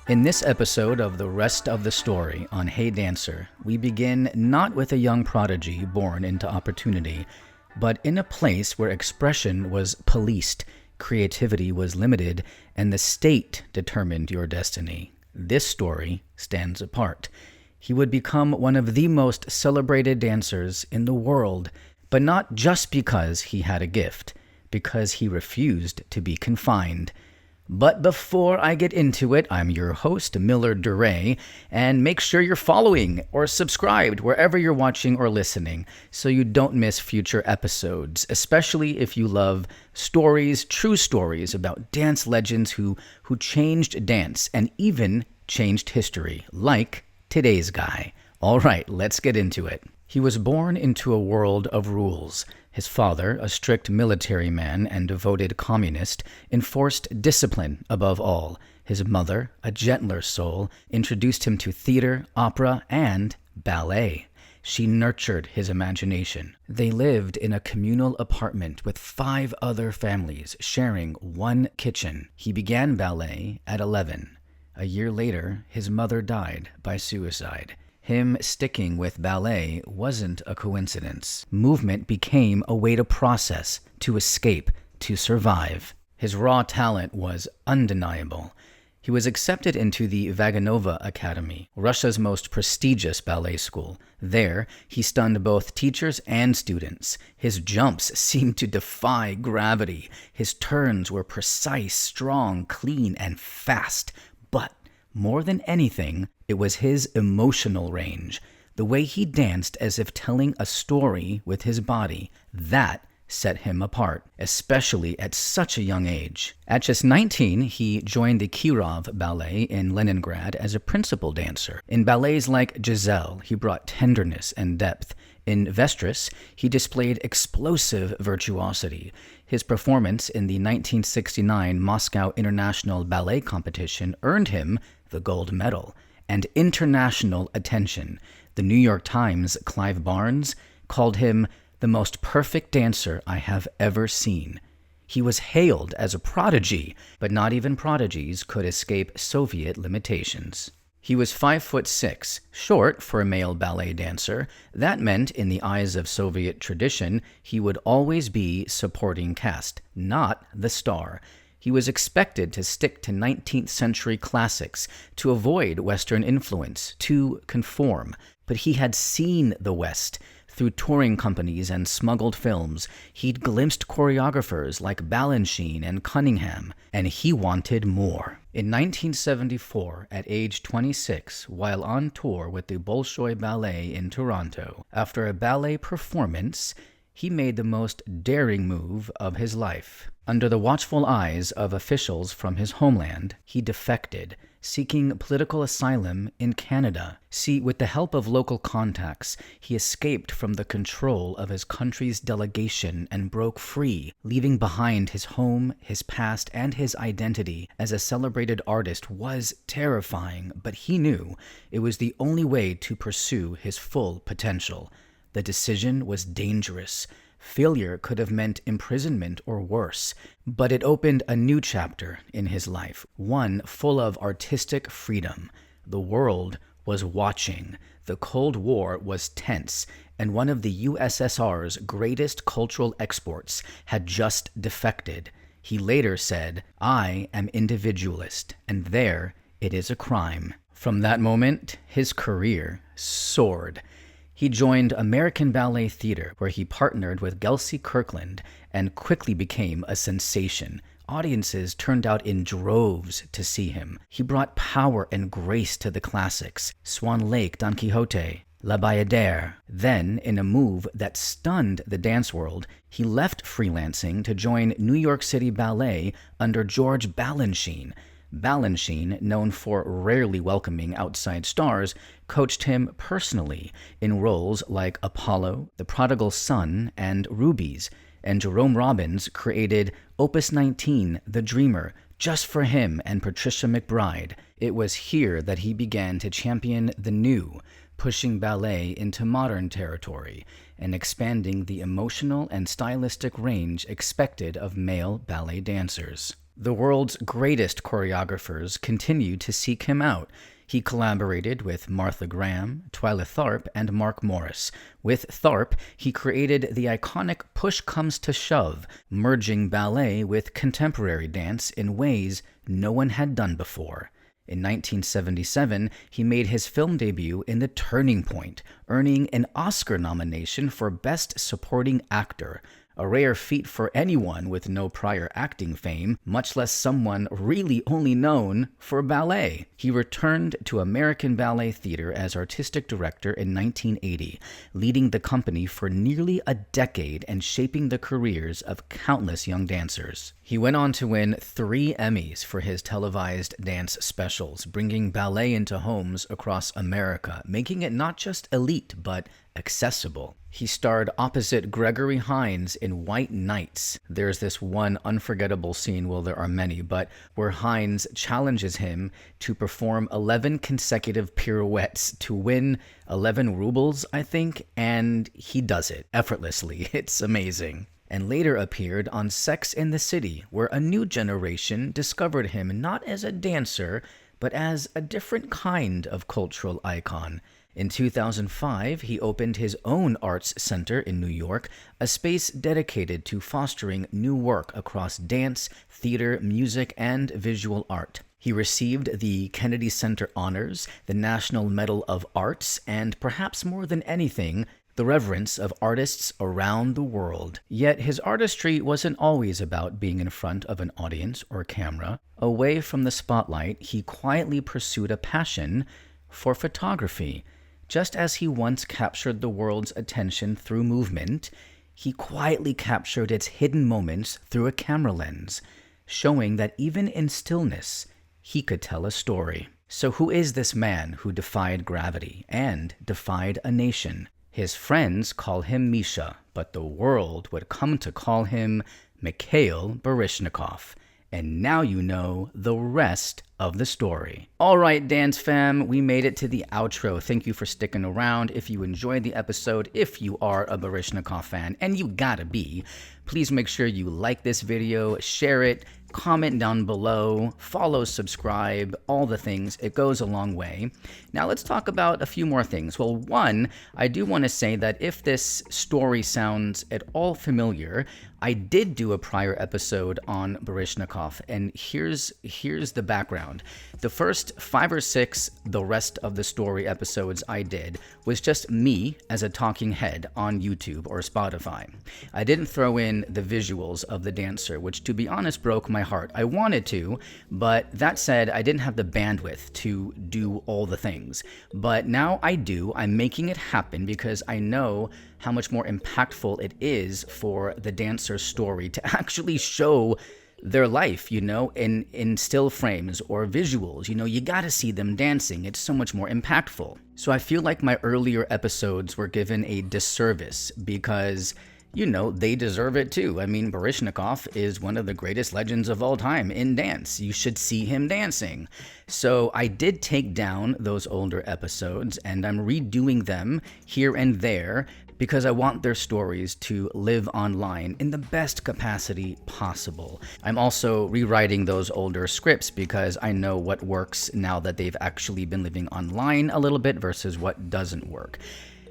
In this episode of The Rest of the Story on Hey Dancer, we begin not with a young prodigy born into opportunity, but in a place where expression was policed, creativity was limited, and the state determined your destiny. This story stands apart. He would become one of the most celebrated dancers in the world, but not just because he had a gift, because he refused to be confined. But before I get into it, I'm your host, Miller Daurey, and make sure you're following or subscribed wherever you're watching or listening so you don't miss future episodes, especially if you love stories, true stories about dance legends who changed dance and even changed history, like today's guy. All right, let's get into it. He was born into a world of rules. His father, a strict military man and devoted communist, enforced discipline above all. His mother, a gentler soul, introduced him to theater, opera, and ballet. She nurtured his imagination. They lived in a communal apartment with 5 other families sharing one kitchen. He began ballet at 11. A year later, his mother died by suicide. Him sticking with ballet wasn't a coincidence. Movement became a way to process, to escape, to survive. His raw talent was undeniable. He was accepted into the Vaganova Academy, Russia's most prestigious ballet school. There, he stunned both teachers and students. His jumps seemed to defy gravity. His turns were precise, strong, clean, and fast. But more than anything, it was his emotional range, the way he danced as if telling a story with his body, that set him apart, especially at such a young age. At just 19, he joined the Kirov Ballet in Leningrad as a principal dancer. In ballets like Giselle, he brought tenderness and depth. In Vestris, he displayed explosive virtuosity. His performance in the 1969 Moscow International Ballet Competition earned him the gold medal and international attention. The New York Times' Clive Barnes called him the most perfect dancer I have ever seen. He was hailed as a prodigy, but not even prodigies could escape Soviet limitations. He was 5'6", short for a male ballet dancer. That meant, in the eyes of Soviet tradition, he would always be supporting cast, not the star. He was expected to stick to 19th century classics, to avoid Western influence, to conform. But he had seen the West. Through touring companies and smuggled films, he'd glimpsed choreographers like Balanchine and Cunningham, and he wanted more. In 1974, at age 26, while on tour with the Bolshoi Ballet in Toronto, after a ballet performance, he made the most daring move of his life. Under the watchful eyes of officials from his homeland, he defected, seeking political asylum in Canada. See, with the help of local contacts, he escaped from the control of his country's delegation and broke free, leaving behind his home, his past, and his identity as a celebrated artist was terrifying, but he knew it was the only way to pursue his full potential. The decision was dangerous. Failure could have meant imprisonment or worse, but it opened a new chapter in his life, one full of artistic freedom. The world was watching. The Cold War was tense, and one of the USSR's greatest cultural exports had just defected. He later said, "I am individualist, and there it is a crime." From that moment, his career soared. He joined American Ballet Theater, where he partnered with Gelsey Kirkland and quickly became a sensation. Audiences turned out in droves to see him. He brought power and grace to the classics, Swan Lake, Don Quixote, La Bayadere. Then, in a move that stunned the dance world, he left freelancing to join New York City Ballet under George Balanchine. Balanchine, known for rarely welcoming outside stars, coached him personally in roles like Apollo, The Prodigal Son, and Rubies, and Jerome Robbins created Opus 19, The Dreamer, just for him and Patricia McBride. It was here that he began to champion the new, pushing ballet into modern territory and expanding the emotional and stylistic range expected of male ballet dancers. The world's greatest choreographers continued to seek him out. He collaborated with Martha Graham, Twyla Tharp, and Mark Morris. With Tharp, he created the iconic Push Comes to Shove, merging ballet with contemporary dance in ways no one had done before. In 1977, he made his film debut in The Turning Point, earning an Oscar nomination for Best Supporting Actor, a rare feat for anyone with no prior acting fame, much less someone really only known for ballet. He returned to American Ballet Theatre as artistic director in 1980, leading the company for nearly a decade and shaping the careers of countless young dancers. He went on to win 3 Emmys for his televised dance specials, bringing ballet into homes across America, making it not just elite, but accessible. He starred opposite Gregory Hines in White Nights. There's this one unforgettable scene, well, there are many, but where Hines challenges him to perform 11 consecutive pirouettes to win 11 rubles, I think, and he does it effortlessly. It's amazing. And later appeared on Sex and the City, where a new generation discovered him not as a dancer, but as a different kind of cultural icon. In 2005, he opened his own arts center in New York, a space dedicated to fostering new work across dance, theater, music, and visual art. He received the Kennedy Center Honors, the National Medal of Arts, and perhaps more than anything, the reverence of artists around the world. Yet his artistry wasn't always about being in front of an audience or camera. Away from the spotlight, he quietly pursued a passion for photography. Just as he once captured the world's attention through movement, he quietly captured its hidden moments through a camera lens, showing that even in stillness, he could tell a story. So who is this man who defied gravity and defied a nation? His friends call him Misha, but the world would come to call him Mikhail Baryshnikov. And now you know the rest of the story. All right, dance fam, we made it to the outro. Thank you for sticking around. If you enjoyed the episode, if you are a Baryshnikov fan, and you gotta be, please make sure you like this video, share it, comment down below, follow, subscribe, all the things. It goes a long way. Now let's talk about a few more things. Well, one, I do want to say that if this story sounds at all familiar, I did do a prior episode on Baryshnikov, and here's the background. The first 5 or 6, the rest of the story episodes I did was just me as a talking head on YouTube or Spotify. I didn't throw in the visuals of the dancer, which to be honest broke my heart. I wanted to, but that said, I didn't have the bandwidth to do all the things. But now I do. I'm making it happen because I know how much more impactful it is for the dancer's story to actually show their life, you know, in still frames or visuals. You know, you gotta see them dancing. It's so much more impactful. So I feel like my earlier episodes were given a disservice because, you know, they deserve it too. I mean, Baryshnikov is one of the greatest legends of all time in dance. You should see him dancing. So I did take down those older episodes and I'm redoing them here and there because I want their stories to live online in the best capacity possible. I'm also rewriting those older scripts because I know what works now that they've actually been living online a little bit versus what doesn't work.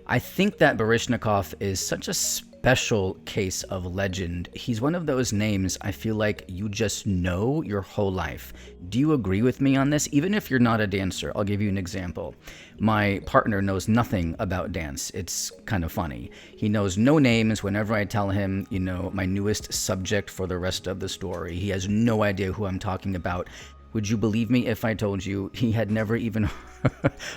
I think that Baryshnikov is such a special case of legend. He's one of those names I feel like you just know your whole life. Do you agree with me on this? Even if you're not a dancer, I'll give you an example. My partner knows nothing about dance. It's kind of funny. He knows no names whenever I tell him, you know, my newest subject for the rest of the story. He has no idea who I'm talking about. Would you believe me if I told you he had never even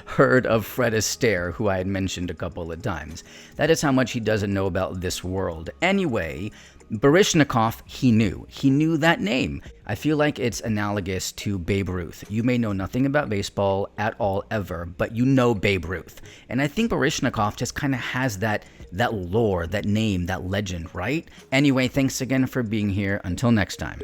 heard of Fred Astaire, who I had mentioned a couple of times? That is how much he doesn't know about this world. Anyway, Baryshnikov, he knew. He knew that name. I feel like it's analogous to Babe Ruth. You may know nothing about baseball at all ever, but you know Babe Ruth. And I think Baryshnikov just kind of has that lore, that name, that legend, right? Anyway, thanks again for being here. Until next time.